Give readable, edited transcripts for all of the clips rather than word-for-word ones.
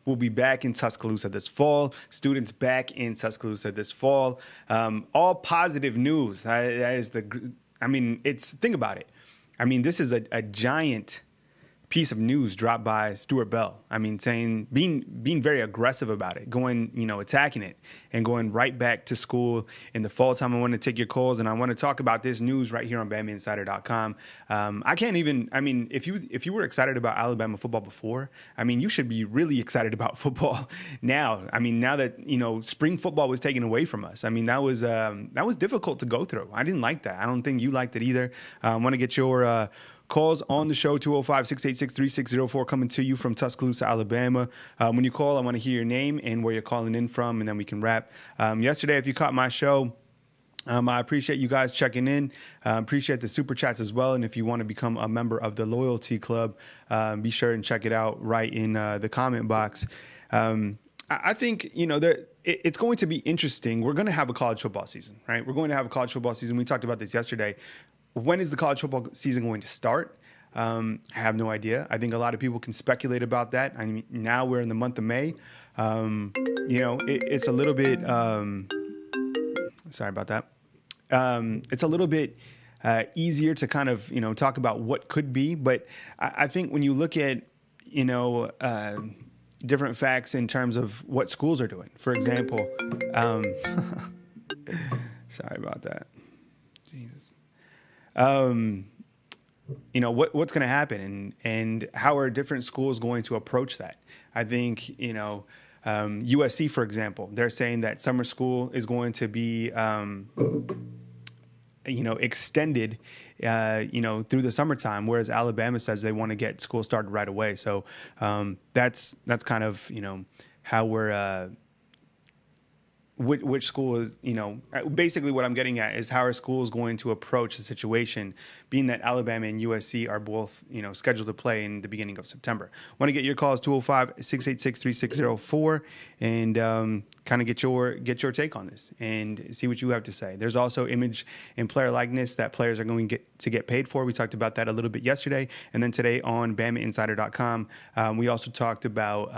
will be back in Tuscaloosa this fall. Students back in Tuscaloosa this fall. All positive news. Think about it. I mean, this is a giant piece of news dropped by Stuart Bell. I mean, being very aggressive about it, attacking it and going right back to school in the fall time. I want to take your calls and I want to talk about this news right here on BamaInsider.com. If you were excited about Alabama football before, I mean, you should be really excited about football now. I mean, now that, spring football was taken away from us. I mean, that was difficult to go through. I didn't like that. I don't think you liked it either. I want to get your calls on the show, 205-686-3604, coming to you from Tuscaloosa, Alabama. When you call, I want to hear your name and where you're calling in from, and then we can wrap. Yesterday, if you caught my show, I appreciate you guys checking in. Appreciate the super chats as well. And if you want to become a member of the Loyalty Club, be sure and check it out right in the comment box. I think, it's going to be interesting. We're going to have a college football season, right? We're going to have a college football season. We talked about this yesterday. When is the college football season going to start? I have no idea. I think a lot of people can speculate about that. I mean, now we're in the month of May. It's a little bit, sorry about that. It's a little bit easier to kind of, talk about what could be. But I think when you look at, different facts in terms of what schools are doing, for example, sorry about that. Jesus. What's going to happen and how are different schools going to approach that? I think, USC, for example, they're saying that summer school is going to be, extended, through the summertime, whereas Alabama says they want to get school started right away. So that's kind of, how we're which school is, basically what I'm getting at is how are schools going to approach the situation, being that Alabama and USC are both, scheduled to play in the beginning of September. Want to get your calls, 205-686-3604, and kind of get your take on this and see what you have to say. There's also image and player likeness that players are going to get paid for. We talked about that a little bit yesterday. And then today on BamaInsider.com, we also talked about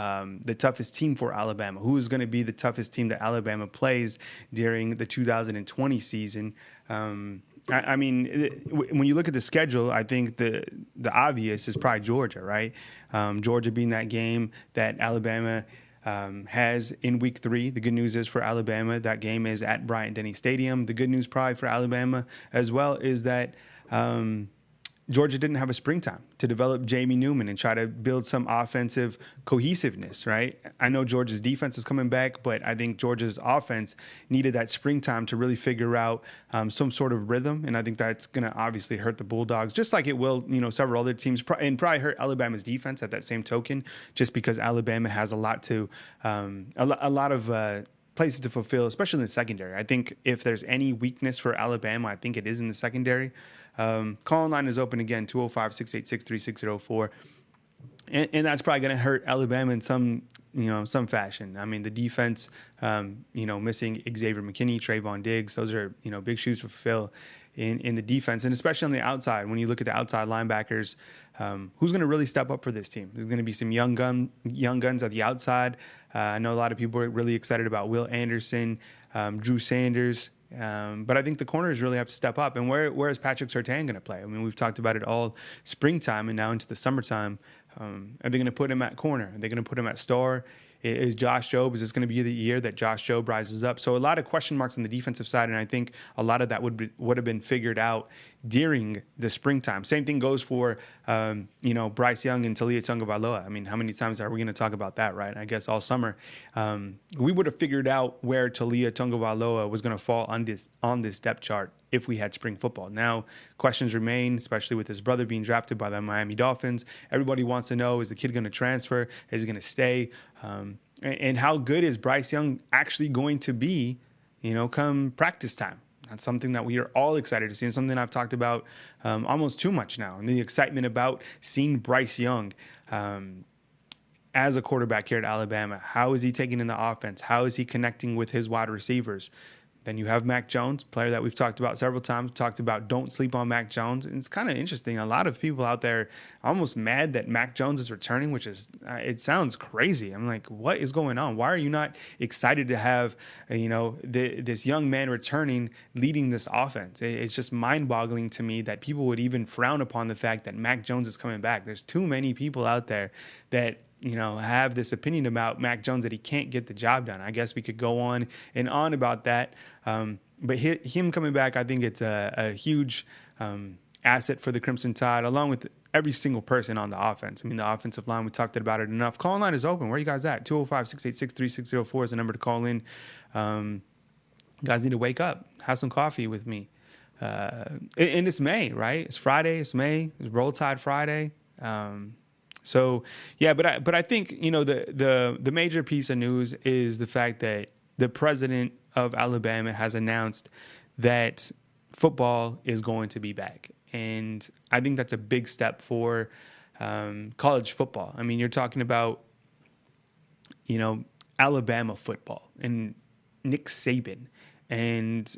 the toughest team for Alabama. Who is going to be the toughest team that Alabama plays during the 2020 season? When you look at the schedule, I think the obvious is probably Georgia, right? Georgia being that game that Alabama has in week 3. The good news is for Alabama, that game is at Bryant-Denny Stadium. The good news probably for Alabama as well is that Georgia didn't have a springtime to develop Jamie Newman and try to build some offensive cohesiveness, right? I know Georgia's defense is coming back, but I think Georgia's offense needed that springtime to really figure out some sort of rhythm. And I think that's going to obviously hurt the Bulldogs, just like it will, several other teams, and probably hurt Alabama's defense at that same token, just because Alabama has a lot of places to fulfill, especially in the secondary. I think if there's any weakness for Alabama, I think it is in the secondary. Call line is open again, 205-686-3604. And that's probably going to hurt Alabama in some fashion. I mean, the defense, missing Xavier McKinney, Trayvon Diggs, those are, big shoes to fulfill in the defense. And especially on the outside, when you look at the outside linebackers, who's going to really step up for this team? There's going to be some young guns at the outside. I know a lot of people are really excited about Will Anderson, Drew Sanders. But I think the corners really have to step up. And where is Patrick Surtain going to play? I mean, we've talked about it all springtime and now into the summertime. Are they going to put him at corner? Are they going to put him at star? Is Josh Jobe, is this going to be the year that Josh Jobe rises up? So a lot of question marks on the defensive side, and I think a lot of that would have been figured out during the springtime. Same thing goes for, Bryce Young and Talia Tagovailoa. I mean, how many times are we going to talk about that, right? I guess all summer. We would have figured out where Talia Tagovailoa was going to fall on this depth chart if we had spring football. Now, questions remain, especially with his brother being drafted by the Miami Dolphins. Everybody wants to know, is the kid going to transfer? Is he going to stay? And how good is Bryce Young actually going to be, come practice time? That's something that we are all excited to see, and something I've talked about almost too much now. And the excitement about seeing Bryce Young as a quarterback here at Alabama. How is he taking in the offense? How is he connecting with his wide receivers? Then you have Mac Jones, player that we've talked about several times, talked about don't sleep on Mac Jones. And it's kind of interesting. A lot of people out there are almost mad that Mac Jones is returning, which is, it sounds crazy. I'm like, what is going on? Why are you not excited to have, this young man returning, leading this offense? It's just mind boggling to me that people would even frown upon the fact that Mac Jones is coming back. There's too many people out there that have this opinion about Mac Jones that he can't get the job done. I guess we could go on and on about that. But him coming back, I think it's a huge asset for the Crimson Tide, along with every single person on the offense. I mean, the offensive line, we talked about it enough. Call line is open. Where are you guys at? 205-686-3604 is the number to call in. You guys need to wake up, have some coffee with me. And it's May, right? It's Friday. It's May. It's Roll Tide Friday. So yeah, but I think the major piece of news is the fact that the president of Alabama has announced that football is going to be back, and I think that's a big step for college football. I mean, you're talking about Alabama football and Nick Saban and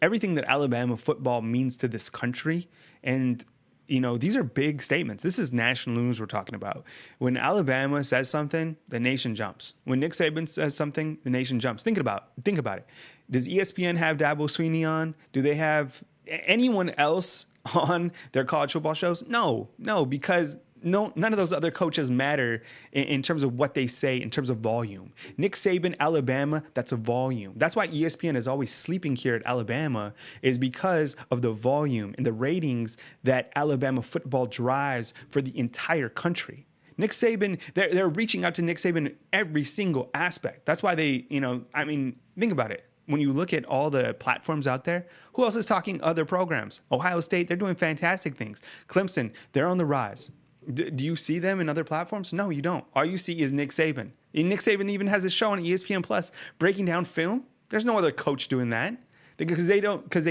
everything that Alabama football means to this country. And these are big statements. This is national news we're talking about. When Alabama says something, the nation jumps. When Nick Saban says something, the nation jumps. Think about it. Does ESPN have Dabo Sweeney on? Do they have anyone else on their college football shows? No, because none of those other coaches matter in terms of what they say, in terms of volume. Nick Saban, Alabama, that's a volume. That's why ESPN is always sleeping here at Alabama, is because of the volume and the ratings that Alabama football drives for the entire country. Nick Saban, they're reaching out to Nick Saban in every single aspect. That's why they, think about it. When you look at all the platforms out there, who else is talking other programs? Ohio State, they're doing fantastic things. Clemson, they're on the rise. Do you see them in other platforms? No, you don't. All you see is Nick Saban. And Nick Saban even has a show on ESPN Plus breaking down film. There's no other coach doing that because they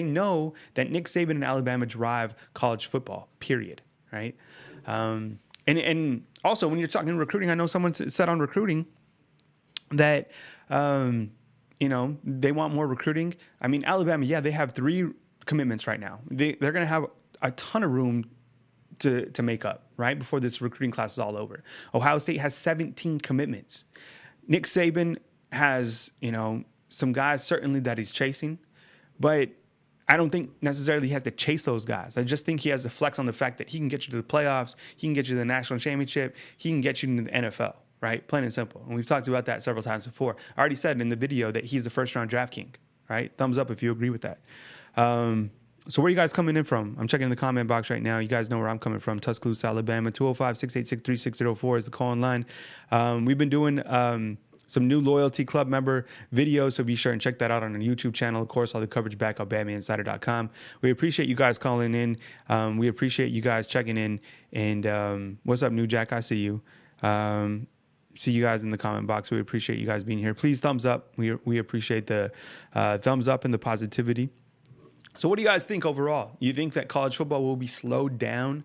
know that Nick Saban and Alabama drive college football, period. Right. And also when you're talking recruiting, I know someone said on recruiting that, they want more recruiting. I mean, Alabama, yeah, they have 3 commitments right now. They're going to have a ton of room to make up, right, before this recruiting class is all over. Ohio State has 17 commitments. Nick Saban has, some guys certainly that he's chasing, but I don't think necessarily he has to chase those guys. I just think he has to flex on the fact that he can get you to the playoffs, he can get you to the national championship, he can get you into the NFL, right? Plain and simple. And we've talked about that several times before. I already said in the video that he's the first-round draft king, right? Thumbs up if you agree with that. So where are you guys coming in from? I'm checking in the comment box right now. You guys know where I'm coming from. Tuscaloosa, Alabama. 205-686-3604 is the call-in line. We've been doing some new Loyalty Club member videos, so be sure and check that out on our YouTube channel. Of course, all the coverage back on BamaInsider.com. We appreciate you guys calling in. We appreciate you guys checking in. And what's up, New Jack? I see you. See you guys in the comment box. We appreciate you guys being here. Please thumbs up. We appreciate the thumbs up and the positivity. So what do you guys think overall? You think that college football will be slowed down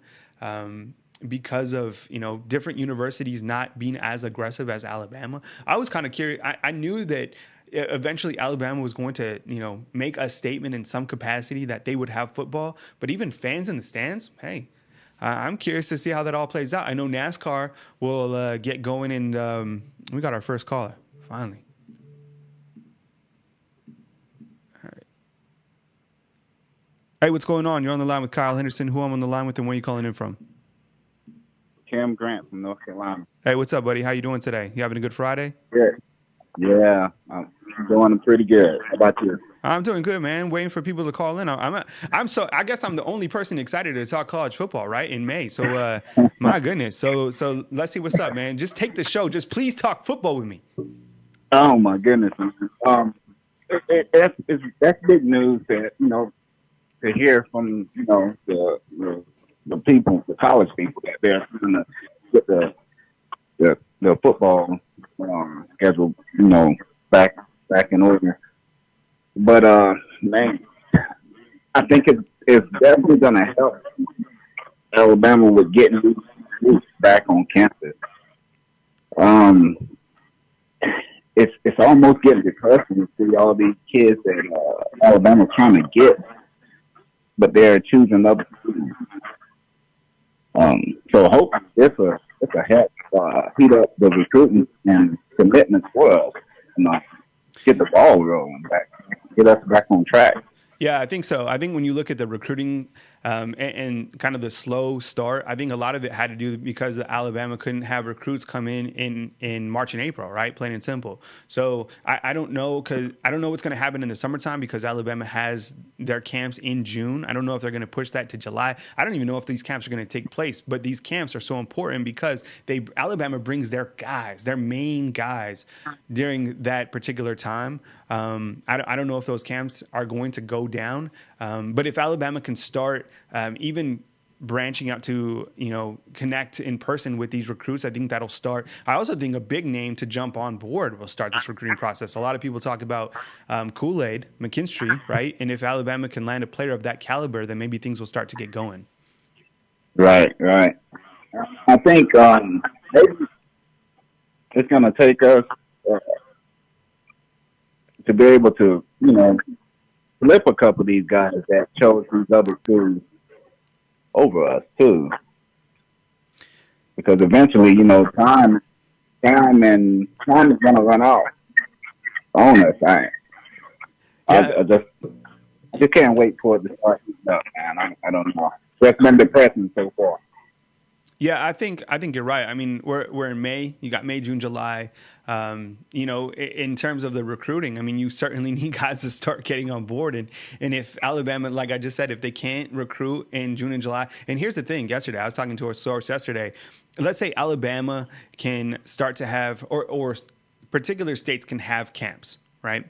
because of, different universities not being as aggressive as Alabama? I was kind of curious. I knew that eventually Alabama was going to, make a statement in some capacity that they would have football. But even fans in the stands, hey, I'm curious to see how that all plays out. I know NASCAR will get going, and we got our first caller, finally. Hey, what's going on? You're on the line with Kyle Henderson. Who I'm on the line with, and where are you calling in from? Cam Grant from North Carolina. Hey, what's up, buddy? How you doing today? You having a good Friday? Good. Yeah, I'm doing pretty good. How about you? I'm doing good, man. Waiting for people to call in. I guess I'm the only person excited to talk college football, right? In May. So, my goodness. So let's see what's up, man. Just take the show. Just please talk football with me. Oh my goodness. That's big news that to hear from the people, the college people, that they're going to get the football schedule back in order. But man, I think it's definitely going to help Alabama with getting back on campus. It's it's almost getting depressing to see all these kids that Alabama's trying to get, but they're choosing other schools. So hopefully it's a help heat up the recruiting and commitment for us, get the ball rolling back, get us back on track. Yeah, I think so. I think when you look at the recruiting and kind of the slow start, I think a lot of it had to do because Alabama couldn't have recruits come in March and April, right? Plain and simple. So I don't know, because I don't know what's going to happen in the summertime, because Alabama has their camps in June. I don't know if they're going to push that to July. I don't even know if these camps are going to take place, but these camps are so important because Alabama brings their guys, their main guys during that particular time. I don't know if those camps are going to go down, but if Alabama can start even branching out to, connect in person with these recruits, I think that'll start. I also think a big name to jump on board will start this recruiting process. A lot of people talk about Kool-Aid, McKinstry, right? And if Alabama can land a player of that caliber, then maybe things will start to get going. Right. I think maybe it's going to take us to be able to, flip a couple of these guys that chose these other schools over us too, because eventually, time is going to run out on us. I just can't wait for it to start up, man. I don't know. That's been depressing so far. Yeah, I think you're right. I mean, we're in May. You got May, June, July. In terms of the recruiting, I mean, you certainly need guys to start getting on board. And if Alabama, like I just said, if they can't recruit in June and July, and here's the thing, yesterday, I was talking to a source yesterday. Let's say Alabama can start to have, or particular states can have camps, right?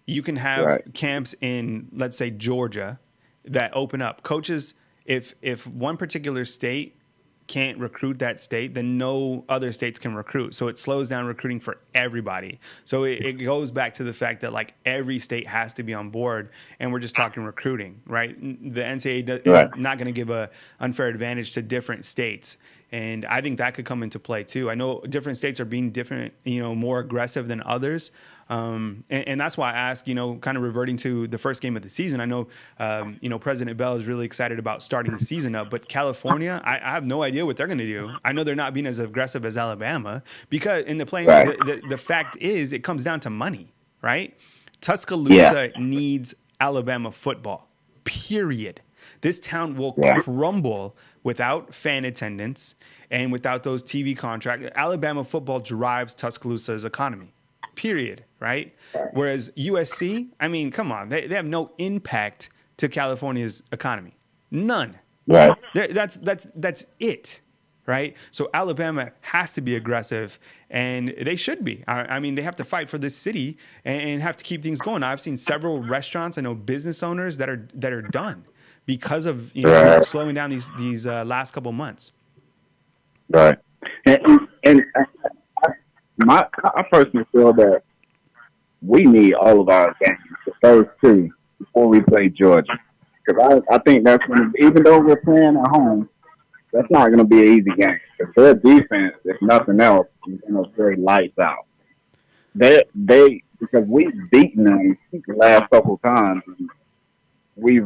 You can have camps in, let's say, Georgia that open up. Coaches, if one particular state can't recruit that state, then no other states can recruit. So it slows down recruiting for everybody. So it goes back to the fact that like every state has to be on board, and we're just talking recruiting, right? The NCAA is not going to give a unfair advantage to different states. And I think that could come into play too. I know different states are being different, more aggressive than others. And that's why I ask, kind of reverting to the first game of the season. I know, President Bell is really excited about starting the season up, but California, I have no idea what they're going to do. I know they're not being as aggressive as Alabama, because in the playing, the fact is it comes down to money, right? Tuscaloosa needs Alabama football, period. This town will crumble without fan attendance and without those TV contracts. Alabama football drives Tuscaloosa's economy, period, right? Whereas USC, I mean, come on, they have no impact to California's economy, none. Right. That's it, right? So Alabama has to be aggressive, and they should be. I mean, they have to fight for this city and have to keep things going. I've seen several restaurants, I know business owners that are done because of slowing down these last couple months. Right. And I personally feel that we need all of our games, the first two, before we play Georgia. Because I think that's going to, even though we're playing at home, that's not going to be an easy game. Because their defense, if nothing else, is going to play lights out. Because we've beaten them the last couple of times. They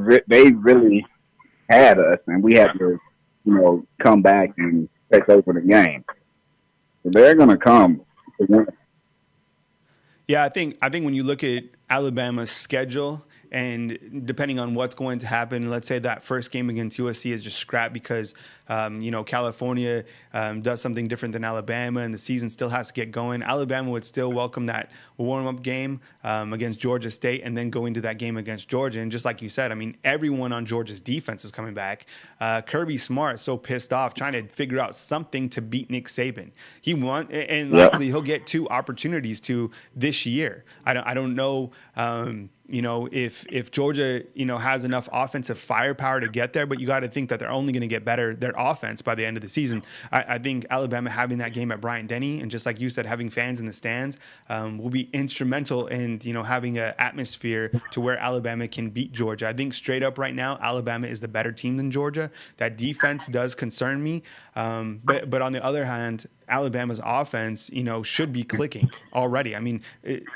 really had us, and we had to, come back and take over the game. So they're going to come to win. Yeah, I think when you look at Alabama's schedule, and depending on what's going to happen, let's say that first game against USC is just scrapped because, California does something different than Alabama, and the season still has to get going. Alabama would still welcome that warm-up game against Georgia State, and then go into that game against Georgia. And just like you said, I mean, everyone on Georgia's defense is coming back. Kirby Smart is so pissed off trying to figure out something to beat Nick Saban. And likely he'll get 2 opportunities to this year. I don't know. if Georgia, has enough offensive firepower to get there, but you got to think that they're only going to get better, their offense, by the end of the season. I think Alabama having that game at Bryant-Denny, and just like you said, having fans in the stands will be instrumental in, having an atmosphere to where Alabama can beat Georgia. I think straight up right now, Alabama is the better team than Georgia. That defense does concern me. But on the other hand, Alabama's offense, should be clicking already. I mean,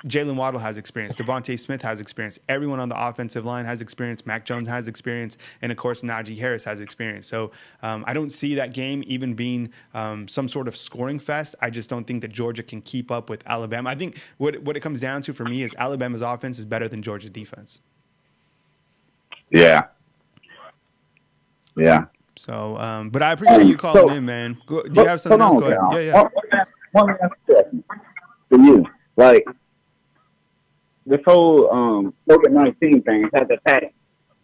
Jalen Waddle has experience. Devontae Smith has experience. Everyone on the offensive line has experience. Mac Jones has experience. And, of course, Najee Harris has experience. So I don't see that game even being some sort of scoring fest. I just don't think that Georgia can keep up with Alabama. I think what it comes down to for me is Alabama's offense is better than Georgia's defense. Yeah. Yeah. So, but I appreciate you calling in, man. Do you have something else? Go ahead. Yeah. One last question for you. Like, this whole COVID-19 thing has attacked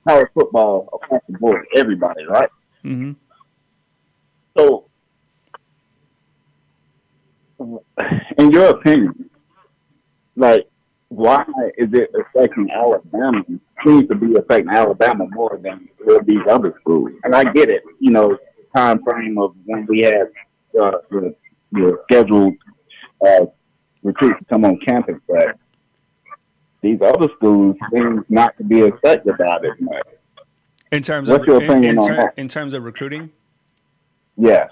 college football across the board, everybody, right? Mm-hmm. So, in your opinion, like, why is it affecting Alabama? Seems to be affecting Alabama more than these other schools. And I get it, time frame of when we have the scheduled recruits to come on campus, but these other schools seem not to be affected by this much. In terms What's of your opinion on that? In terms of recruiting? Yes.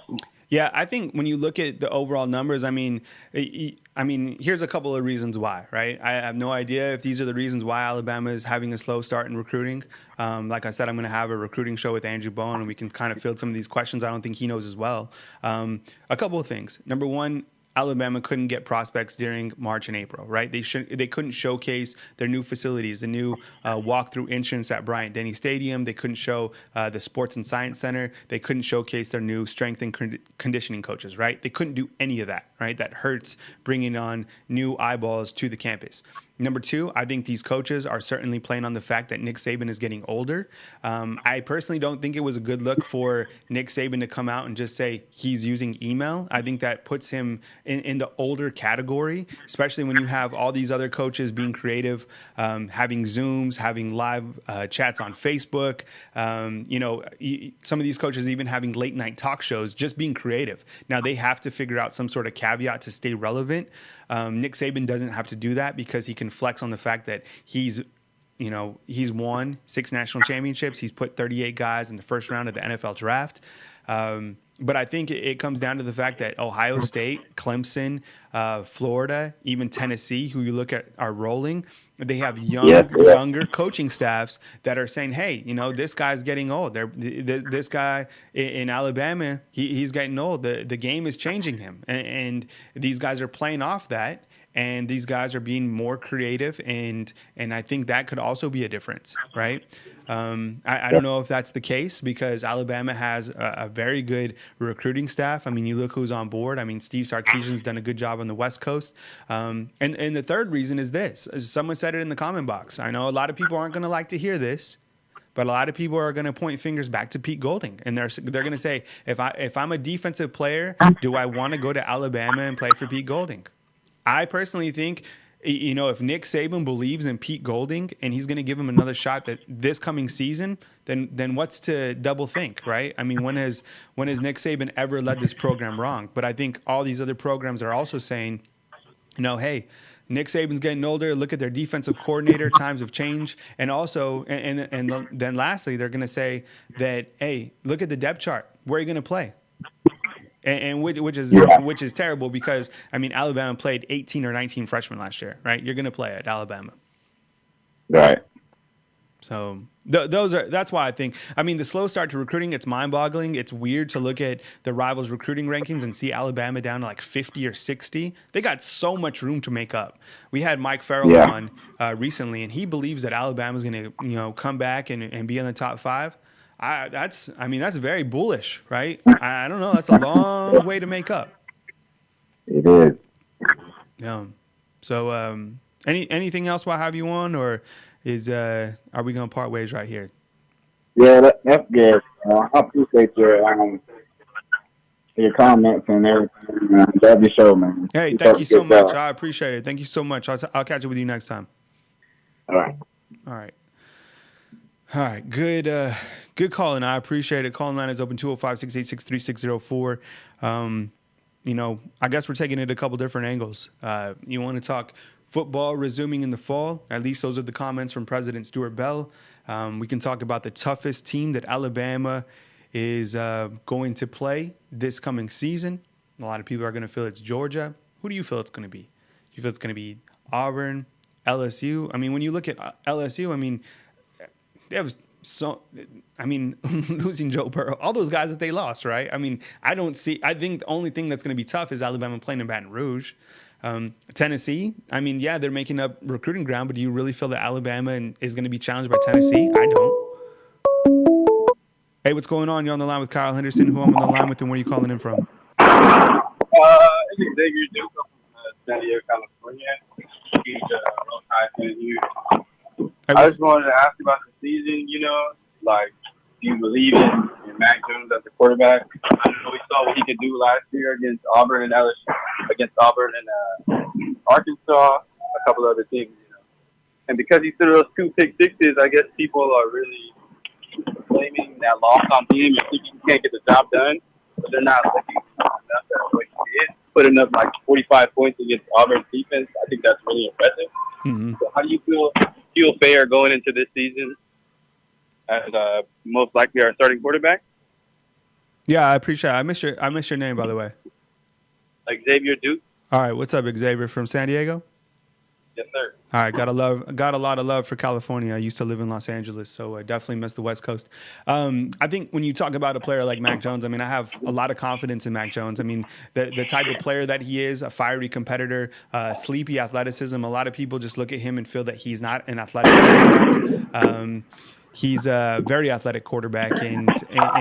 Yeah, I think when you look at the overall numbers, I mean, here's a couple of reasons why, right? I have no idea if these are the reasons why Alabama is having a slow start in recruiting. Like I said, I'm going to have a recruiting show with Andrew Bowen, and we can kind of field some of these questions. I don't think he knows as well. A couple of things. Number one, Alabama couldn't get prospects during March and April, right? They couldn't showcase their new facilities, the new walk-through entrance at Bryant-Denny Stadium. They couldn't show the Sports and Science Center. They couldn't showcase their new strength and conditioning coaches, right? They couldn't do any of that, right? That hurts bringing on new eyeballs to the campus. Number two, I think these coaches are certainly playing on the fact that Nick Saban is getting older. I personally don't think it was a good look for Nick Saban to come out and just say he's using email. I think that puts him in the older category, especially when you have all these other coaches being creative, having Zooms, having live chats on Facebook. Some of these coaches even having late night talk shows, just being creative. Now they have to figure out some sort of caveat to stay relevant. Nick Saban doesn't have to do that because he can flex on the fact that he's won 6 national championships. He's put 38 guys in the first round of the NFL draft. But I think it comes down to the fact that Ohio State, Clemson, Florida, even Tennessee, who you look at are rolling, they have younger coaching staffs that are saying, hey, this guy's getting old. This guy in Alabama, he's getting old. The game is changing him. And these guys are playing off that. And these guys are being more creative, and I think that could also be a difference, right? I don't know if that's the case because Alabama has a very good recruiting staff. I mean, you look who's on board. I mean, Steve Sarkisian's done a good job on the West Coast. And the third reason is this. As someone said it in the comment box. I know a lot of people aren't going to like to hear this, but a lot of people are going to point fingers back to Pete Golding, and they're going to say, if I'm a defensive player, do I want to go to Alabama and play for Pete Golding? I personally think, if Nick Saban believes in Pete Golding and he's going to give him another shot this coming season, then what's to double think, right? I mean, when has Nick Saban ever led this program wrong? But I think all these other programs are also saying, hey, Nick Saban's getting older. Look at their defensive coordinator. Times have changed. And also, and then lastly, they're going to say that, hey, look at the depth chart. Where are you going to play? And which is terrible because, I mean, Alabama played 18 or 19 freshmen last year, right? You're going to play at Alabama. Right. So that's why I think, I mean, the slow start to recruiting, it's mind-boggling. It's weird to look at the rivals' recruiting rankings and see Alabama down to like 50 or 60. They got so much room to make up. We had Mike Farrell on recently, and he believes that Alabama's going to, come back and be in the top 5. That's very bullish, right? I don't know. That's a long way to make up. It is. Yeah. So, anything else while I have you on, or are we gonna part ways right here? Yeah, that's good. I appreciate your comments and everything. Love your show, man. Hey, thank you so much. I appreciate it. Thank you so much. I'll catch up with you next time. All right. All right. All right. Good call, and I appreciate it. Call line is open 205-686-3604. I guess we're taking it a couple different angles. You want to talk football resuming in the fall? At least those are the comments from President Stuart Bell. We can talk about the toughest team that Alabama is going to play this coming season. A lot of people are going to feel it's Georgia. Who do you feel it's going to be? Do you feel it's going to be Auburn, LSU? I mean, when you look at LSU, I mean, losing Joe Burrow, all those guys that they lost, right? I mean, I think the only thing that's going to be tough is Alabama playing in Baton Rouge. Tennessee, I mean, yeah, they're making up recruiting ground, but do you really feel that Alabama is going to be challenged by Tennessee? I don't. Hey, what's going on? You're on the line with Kyle Henderson. Who I'm on the line with, and where are you calling in from? It's Xavier Duke from San Diego, California. He's real high fan here. I just wanted to ask about the season, do you believe in Mac Jones as a quarterback? I know we saw what he could do last year against Auburn and Arkansas, a couple other teams, And because he threw those 2 pick sixes, I guess people are really blaming that loss on him and thinking he can't get the job done. But they're not looking enough at what he did. Putting up like 45 points against Auburn's defense, I think that's really impressive. Mm-hmm. So how do you feel fair going into this season as most likely our starting quarterback? Yeah, I appreciate it. I missed your name, by the way. Xavier Duke. All right, what's up, Xavier from San Diego? Yes, sir. All right, got a lot of love for California. I used to live in Los Angeles, so I definitely miss the West Coast. I think when you talk about a player like Mac Jones, I mean, I have a lot of confidence in Mac Jones. I mean, the type of player that he is, a fiery competitor, sleepy athleticism. A lot of people just look at him and feel that he's not an athletic quarterback. He's a very athletic quarterback, and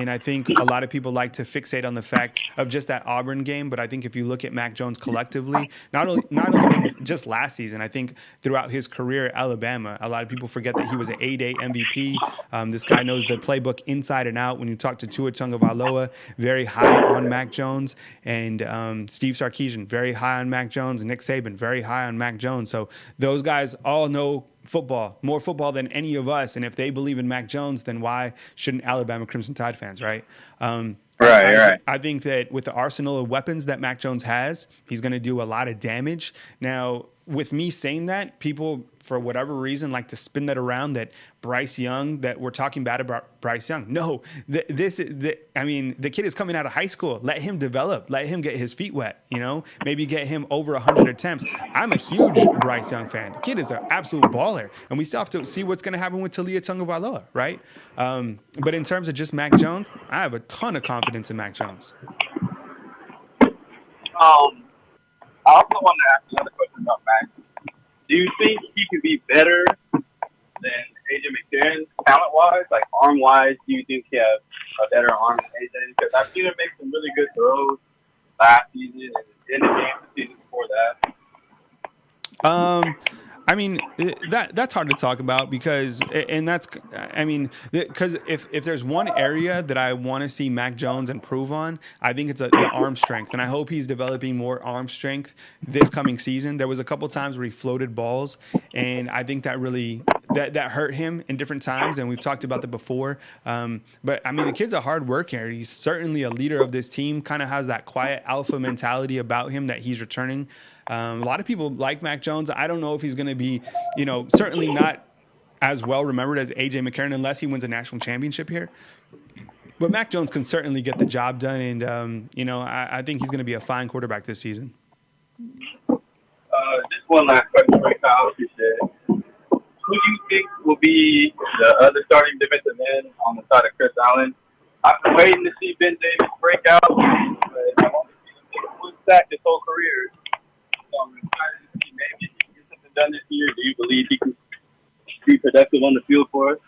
I think a lot of people like to fixate on the fact of just that Auburn game. But I think if you look at Mac Jones collectively, not only just last season, I think throughout his career at Alabama, a lot of people forget that he was an 8A MVP. This guy knows the playbook inside and out. When you talk to Tua Tagovailoa, very high on Mac Jones, and Steve Sarkisian, very high on Mac Jones, Nick Saban, very high on Mac Jones. So those guys all know football, more football than any of us. And if they believe in Mac Jones, then why shouldn't Alabama Crimson Tide fans, right? Right. I think that with the arsenal of weapons that Mac Jones has, he's going to do a lot of damage. Now, with me saying that, people, for whatever reason, like to spin that around that Bryce Young, that we're talking bad about Bryce Young. No, the kid is coming out of high school. Let him develop. Let him get his feet wet, maybe get him over 100 attempts. I'm a huge Bryce Young fan. The kid is an absolute baller. And we still have to see what's going to happen with Tua Tagovailoa, right? But in terms of just Mac Jones, I have a ton of confidence in Mac Jones. I also want to ask another question about Mac. Do you think he could be better than AJ McCarron talent-wise, like arm-wise? Do you think he has a better arm than AJ? Because I've seen him make some really good throws last season and in the game the season before that. I mean, that's hard to talk about because if there's one area that I want to see Mac Jones improve on, I think it's the arm strength. And I hope he's developing more arm strength this coming season. There was a couple times where he floated balls, and I think that really that hurt him in different times. And we've talked about that before. But I mean, the kid's a hard worker. He's certainly a leader of this team, kind of has that quiet alpha mentality about him that he's returning. A lot of people like Mac Jones. I don't know if he's going to be, certainly not as well remembered as A.J. McCarron unless he wins a national championship here. But Mac Jones can certainly get the job done, and, I think he's going to be a fine quarterback this season. Just one last question for Kyle. You said, who do you think will be the other starting defensive end on the side of Chris Allen? I've been waiting to see Ben Davis break out, but I want to see him one sack his whole career. I'm excited to see maybe he can get something done this year. Do you believe he can be productive on the field for us?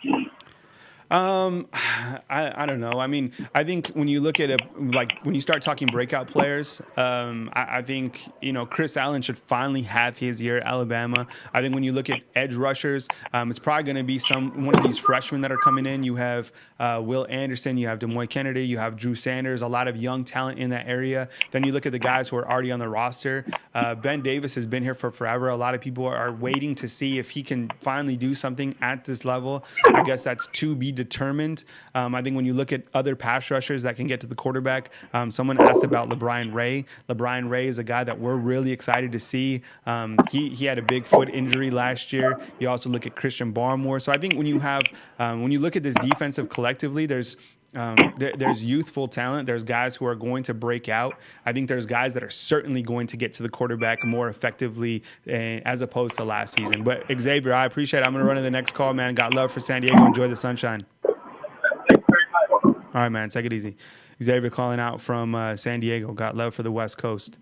I don't know. I mean, I think when you look at when you start talking breakout players, I think, Chris Allen should finally have his year at Alabama. I think when you look at edge rushers, it's probably going to be one of these freshmen that are coming in. You have Will Anderson, you have Demoy Kennedy, you have Drew Sanders, a lot of young talent in that area. Then you look at the guys who are already on the roster. Ben Davis has been here for forever. A lot of people are waiting to see if he can finally do something at this level. I guess that's to be determined. I think when you look at other pass rushers that can get to the quarterback, someone asked about LeBron Ray. LeBron Ray is a guy that we're really excited to see. He had a big foot injury last year. You also look at Christian Barmore. So I think when you look at this defensive collectively, there's youthful talent. There's guys who are going to break out. I think there's guys that are certainly going to get to the quarterback more effectively as opposed to last season. But Xavier, I appreciate it. I'm going to run to the next call, man. Got love for San Diego. Enjoy the sunshine. All right, man. Take it easy. Xavier calling out from San Diego. Got love for the West Coast.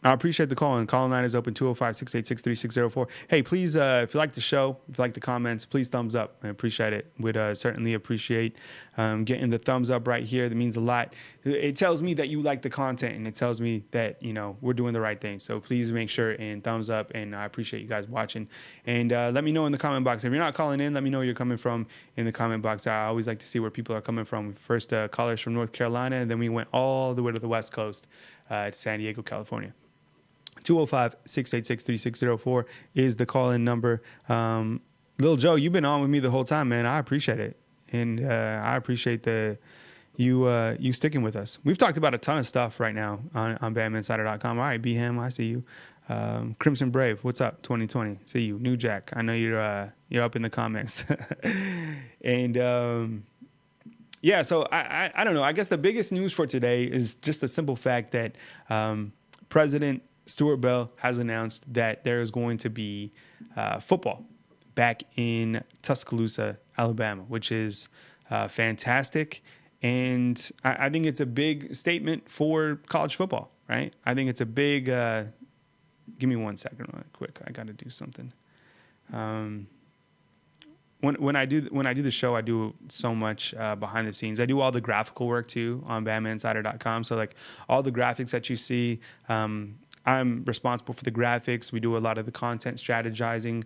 I appreciate the call. And call line is open 205-686-3604. Hey, please, if you like the show, if you like the comments, please thumbs up. I appreciate it. Would certainly appreciate getting the thumbs up right here. That means a lot. It tells me that you like the content, and it tells me that, we're doing the right thing. So please make sure and thumbs up, and I appreciate you guys watching. And let me know in the comment box. If you're not calling in, let me know where you're coming from in the comment box. I always like to see where people are coming from. First, callers from North Carolina, and then we went all the way to the West Coast to San Diego, California. 205-686-3604 is the call-in number. Lil Joe, you've been on with me the whole time, man. I appreciate it. And I appreciate you sticking with us. We've talked about a ton of stuff right now on BamaInsider.com. All right, B-Ham, I see you. Crimson Brave, what's up, 2020? See you. New Jack, I know you're up in the comments. And yeah, so I don't know. I guess the biggest news for today is just the simple fact that President Stuart Bell has announced that there is going to be football back in Tuscaloosa, Alabama, which is fantastic. And I think it's a big statement for college football, right? I think it's a big give me 1 second real quick. I got to do something. When I do the show, I do so much behind the scenes. I do all the graphical work too on BamaInsider.com. So like all the graphics that you see, I'm responsible for the graphics. We do a lot of the content strategizing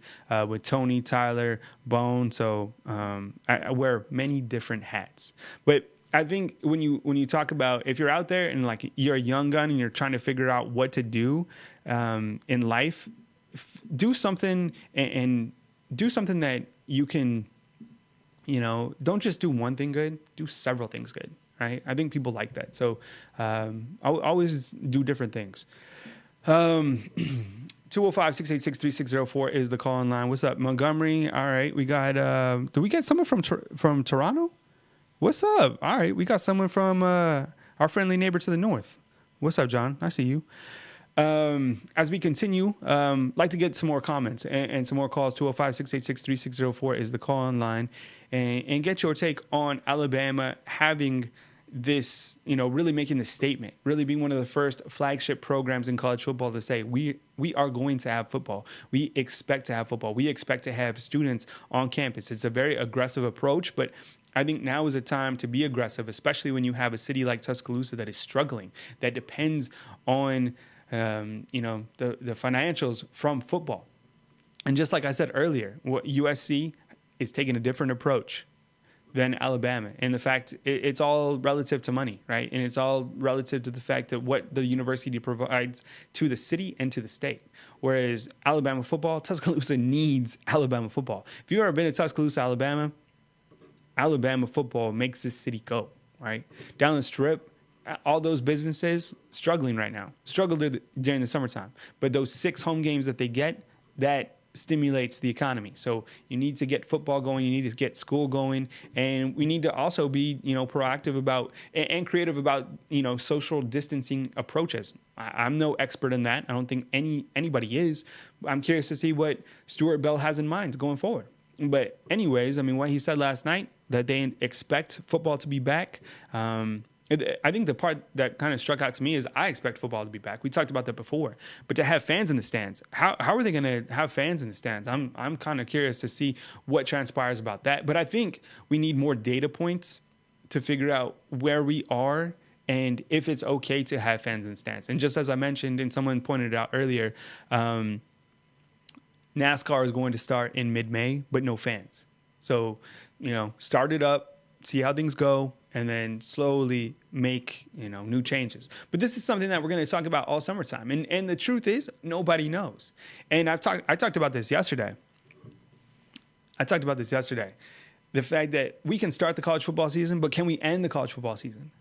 with Tony, Tyler, Bone. So I wear many different hats. But I think when you talk about, if you're out there and like you're a young gun and you're trying to figure out what to do in life, do something and do something that you can, don't just do one thing good, do several things good, right? I think people like that. So I'll always do different things. 205-686-3604 is the call-in line. What's up, Montgomery? All right, we got, did we get someone from Toronto? What's up? All right, we got someone from our friendly neighbor to the north. What's up, John? I see you. As we continue, like to get some more comments and some more calls. 205-686-3604 is the call-in line, and get your take on Alabama having this, really making the statement, really being one of the first flagship programs in college football to say, we are going to have football. We expect to have football. We expect to have students on campus. It's a very aggressive approach, but I think now is a time to be aggressive, especially when you have a city like Tuscaloosa that is struggling, that depends on, the financials from football. And just like I said earlier, USC is taking a different approach than Alabama. And the fact it's all relative to money, right? And it's all relative to the fact that what the university provides to the city and to the state. Whereas Alabama football, Tuscaloosa needs Alabama football. If you've ever been to Tuscaloosa, Alabama football makes this city go, right? Down the strip, all those businesses struggling right now, struggled during the summertime. But those 6 home games that they get, that stimulates the economy. So you need to get football going. You need to get school going. And we need to also be, proactive about and creative about, social distancing approaches. I'm no expert in that. I don't think anybody is. I'm curious to see what Stuart Bell has in mind going forward. But anyways, what he said last night, that they expect football to be back, I think the part that kind of struck out to me is I expect football to be back. We talked about that before, but to have fans in the stands, how are they going to have fans in the stands? I'm kind of curious to see what transpires about that. But I think we need more data points to figure out where we are and if it's okay to have fans in the stands. And just as I mentioned, and someone pointed it out earlier, NASCAR is going to start in mid-May, but no fans. So, start it up, see how things go, and then slowly make, new changes. But this is something that we're going to talk about all summertime. And the truth is, nobody knows. And I talked about this yesterday. The fact that we can start the college football season, but can we end the college football season?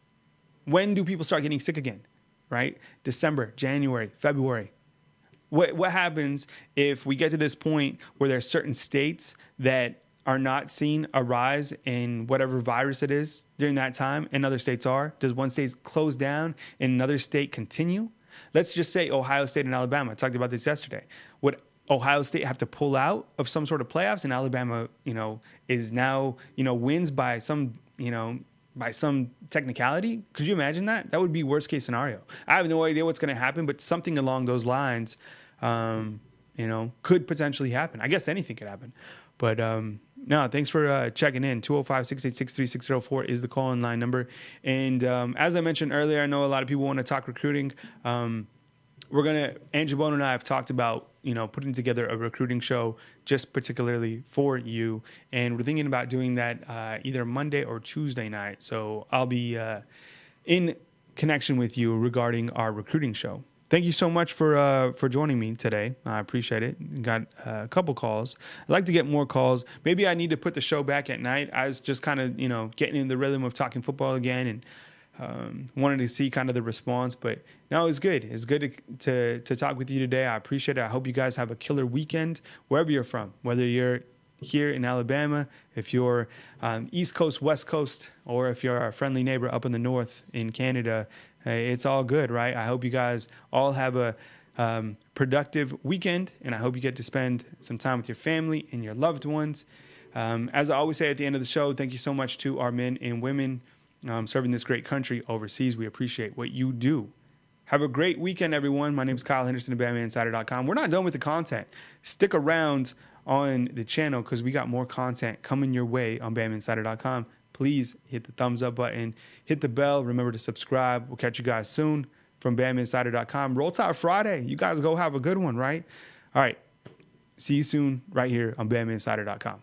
When do people start getting sick again, right? December, January, February. What happens if we get to this point where there are certain states that are not seeing a rise in whatever virus it is during that time and other states are? Does one state close down and another state continue? Let's just say Ohio State and Alabama. I talked about this yesterday. Would Ohio State have to pull out of some sort of playoffs and Alabama, is now, wins by some, by some technicality? Could you imagine that? That would be worst case scenario. I have no idea what's going to happen, but something along those lines, could potentially happen. I guess anything could happen. But no, thanks for checking in. 205-686-3604 is the call-in line number. And as I mentioned earlier, I know a lot of people want to talk recruiting. Andrew Bono and I have talked about, putting together a recruiting show just particularly for you. And we're thinking about doing that either Monday or Tuesday night. So I'll be in connection with you regarding our recruiting show. Thank you so much for joining me today. I appreciate it. Got a couple calls. I'd like to get more calls. Maybe I need to put the show back at night. I was just kind of, getting in the rhythm of talking football again and wanted to see kind of the response. But no, it's good. It's good to talk with you today. I appreciate it. I hope you guys have a killer weekend wherever you're from, whether you're here in Alabama, if you're East Coast, West Coast, or if you're our friendly neighbor up in the north in Canada. It's all good, right? I hope you guys all have a productive weekend, and I hope you get to spend some time with your family and your loved ones. As I always say at the end of the show, thank you so much to our men and women serving this great country overseas. We appreciate what you do. Have a great weekend, everyone. My name is Kyle Henderson of BamaInsider.com. We're not done with the content. Stick around on the channel because we got more content coming your way on BamaInsider.com. Please hit the thumbs up button, hit the bell. Remember to subscribe. We'll catch you guys soon from BamaInsider.com. Roll Tide Friday. You guys go have a good one, right? All right. See you soon right here on BamaInsider.com.